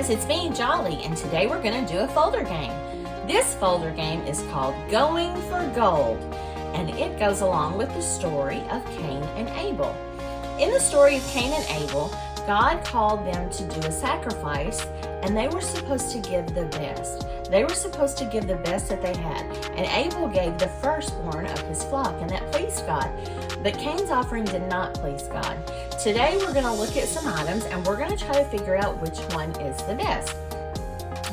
friends, it's me, Jolly, and today we're going to do a folder game. This folder game is called Going for Gold, and it goes along with the story of Cain and Abel. In the story of Cain and Abel, God called them to do a sacrifice, and they were supposed to give the best. They were supposed to give the best that they had, and Abel gave the firstborn of his flock, and that pleased God. But Cain's offering did not please God. Today we're going to look at some items, and we're going to try to figure out which one is the best.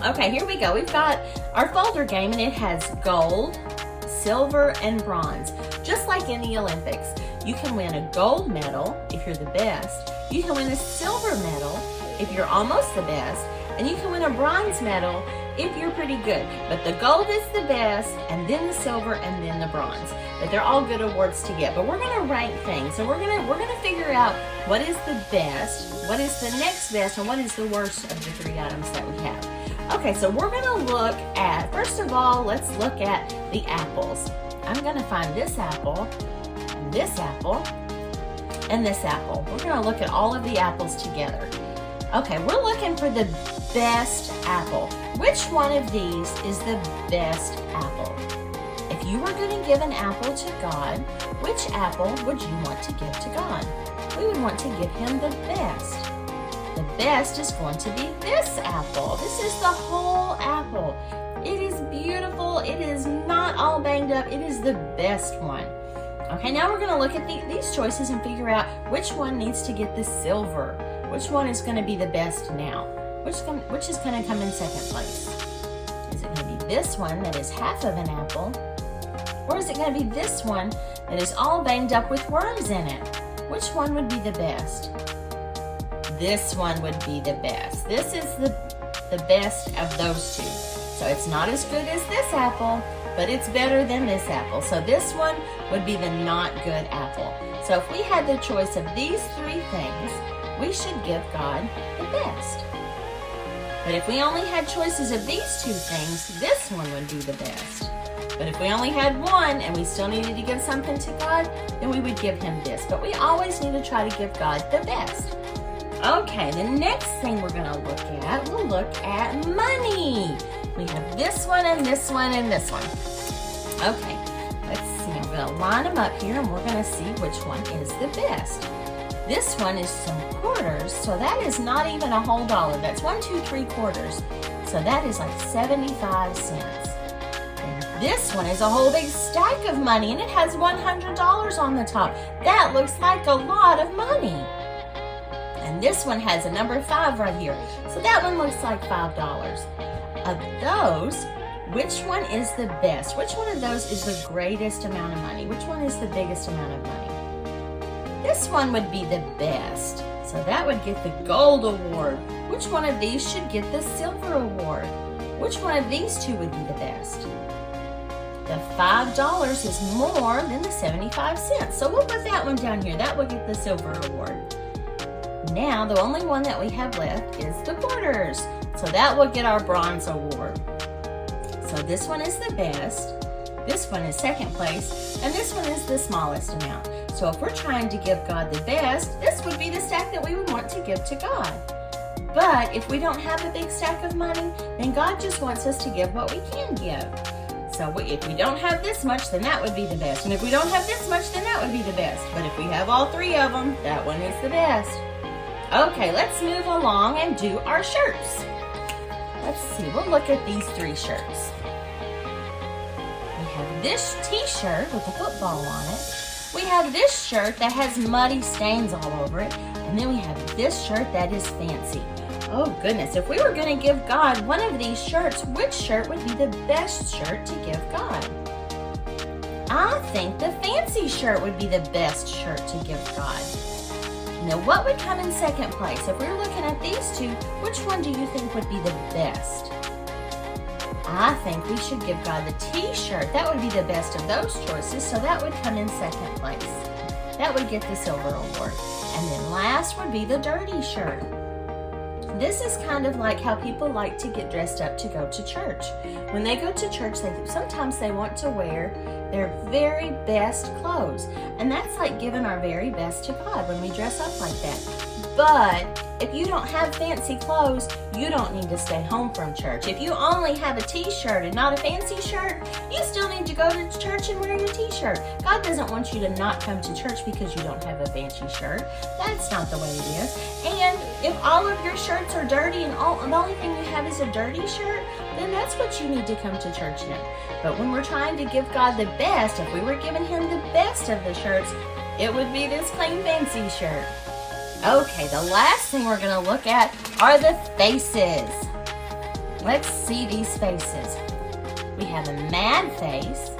Okay, here we go. We've got our folder game, and it has gold, silver, and bronze. Just like in the Olympics, you can win a gold medal if you're the best. You can win a silver medal if you're almost the best, and you can win a bronze medal if you're pretty good. But the gold is the best, and then the silver, and then the bronze. But they're all good awards to get. But we're gonna rank things, and we're gonna figure out what is the best, what is the next best, and what is the worst of the three items that we have. Okay, so we're gonna look at, first of all, let's look at the apples. I'm gonna find this apple, and this apple. We're gonna look at all of the apples together. Okay, we're looking for the best apple. Which one of these is the best apple? If you were going to give an apple to God, which apple would you want to give to God? We would want to give him the best. The best is going to be this apple. This is the whole apple. It is beautiful. It is not all banged up. It is the best one. Okay, now we're going to look at these choices and figure out which one needs to get the silver. Which one is going to be the best now? Which is going to come in second place? Is it going to be this one that is half of an apple? Or is it going to be this one that is all banged up with worms in it? Which one would be the best? This one would be the best. This is the best of those two. So it's not as good as this apple, but it's better than this apple. So this one would be the not good apple. So if we had the choice of these three things, we should give God the best. But if we only had choices of these two things, this one would be the best. But if we only had one and we still needed to give something to God, then we would give him this. But we always need to try to give God the best. Okay, the next thing we're going to look at, we'll look at money. We have this one and this one and this one. Okay, let's see. I'm going to line them up here and we're going to see which one is the best. This one is some quarters, so that is not even a whole dollar. That's 1, 2, 3 quarters. So that is like 75 cents. And this one is a whole big stack of money, and it has $100 on the top. That looks like a lot of money. And this one has a number 5 right here. So that one looks like $5. Of those, which one is the best? Which one of those is the greatest amount of money? Which one is the biggest amount of money? This one would be the best. So that would get the gold award. Which one of these should get the silver award? Which one of these two would be the best? The $5 is more than the 75 cents. So we'll put that one down here. That will get the silver award. Now, the only one that we have left is the quarters. So that will get our bronze award. So this one is the best. This one is second place. And this one is the smallest amount. So if we're trying to give God the best, this would be the stack that we would want to give to God. But if we don't have a big stack of money, then God just wants us to give what we can give. So if we don't have this much, then that would be the best. And if we don't have this much, then that would be the best. But if we have all three of them, that one is the best. Okay, let's move along and do our shirts. Let's see, we'll look at these 3 shirts. We have this t-shirt with a football on it. We have this shirt that has muddy stains all over it. And then we have this shirt that is fancy. Oh goodness, if we were going to give God one of these shirts, which shirt would be the best shirt to give God? I think the fancy shirt would be the best shirt to give God. Now what would come in second place? If we were looking at these two, which one do you think would be the best? I think we should give God the t-shirt. That would be the best of those choices, so that would come in second place. That would get the silver award. And then last would be the dirty shirt. This is kind of like how people like to get dressed up to go to church. When they go to church, sometimes they want to wear their very best clothes. And that's like giving our very best to God when we dress up like that. But if you don't have fancy clothes, you don't need to stay home from church. If you only have a t-shirt and not a fancy shirt, you still need to go to church and wear your t-shirt. God doesn't want you to not come to church because you don't have a fancy shirt. That's not the way it is. And if all of your shirts are dirty and the only thing you have is a dirty shirt, then that's what you need to come to church in. But when we're trying to give God the best, if we were giving him the best of the shirts, it would be this clean fancy shirt. Okay, the last thing we're going to look at are the faces. Let's see these faces. We have a mad face,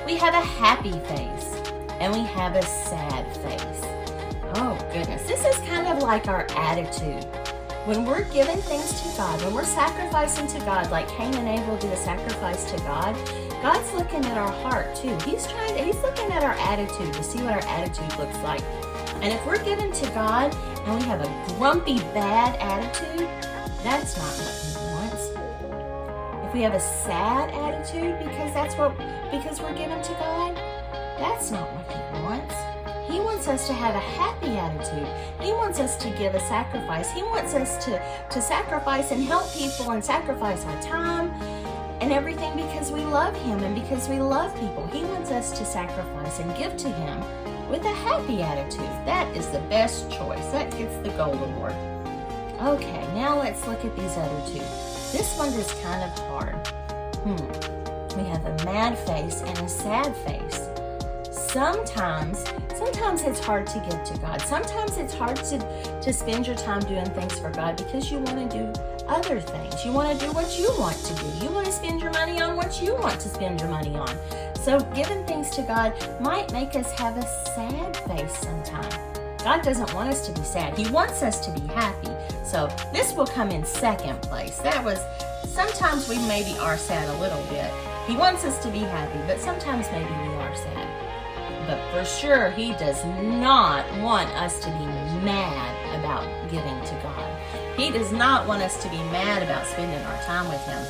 we have a happy face, and we have a sad face. Oh goodness, this is kind of like our attitude. When we're giving things to God, when we're sacrificing to God, like Cain and Abel did a sacrifice to God, God's looking at our heart too. He's looking at our attitude to see what our attitude looks like. And if we're giving to God and we have a grumpy, bad attitude, that's not what he wants. If we have a sad attitude because we're giving to God, that's not what he wants. He wants us to have a happy attitude. He wants us to give a sacrifice. He wants us to sacrifice and help people and sacrifice our time and everything because we love him and because we love people. He wants us to sacrifice and give to him with a happy attitude. That is the best choice. That gets the gold award. Okay, now let's look at these other two. This one is kind of hard. We have a mad face and a sad face. Sometimes it's hard to give to God. Sometimes it's hard to spend your time doing things for God because you want to do other things. You want to do what you want to do. You want to spend your money on what you want to spend your money on. So giving things to God might make us have a sad face sometime. God doesn't want us to be sad. He wants us to be happy. So this will come in second place. Sometimes we maybe are sad a little bit. He wants us to be happy, but sometimes maybe we are sad. But for sure, he does not want us to be mad about giving to God. He does not want us to be mad about spending our time with him.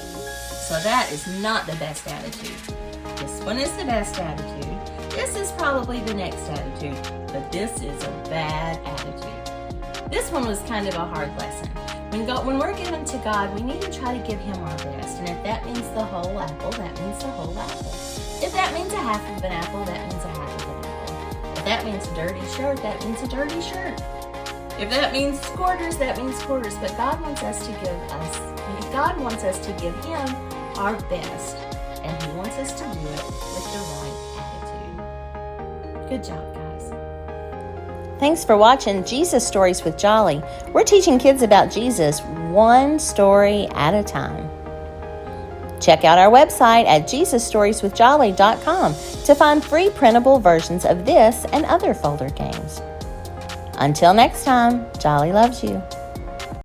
So that is not the best attitude. This one is the best attitude. This is probably the next attitude, but this is a bad attitude. This one was kind of a hard lesson. When we're giving to God, we need to try to give him our best. And if that means the whole apple, that means the whole apple. If that means a half of an apple, that means a half of an apple. If that means a dirty shirt, that means a dirty shirt. If that means quarters, that means quarters. But God wants us to give him our best. And he wants us to do it with the right attitude. Good job, guys. Thanks for watching Jesus Stories with Jolly. We're teaching kids about Jesus one story at a time. Check out our website at jesusstorieswithjolly.com to find free printable versions of this and other folder games. Until next time, Jolly loves you.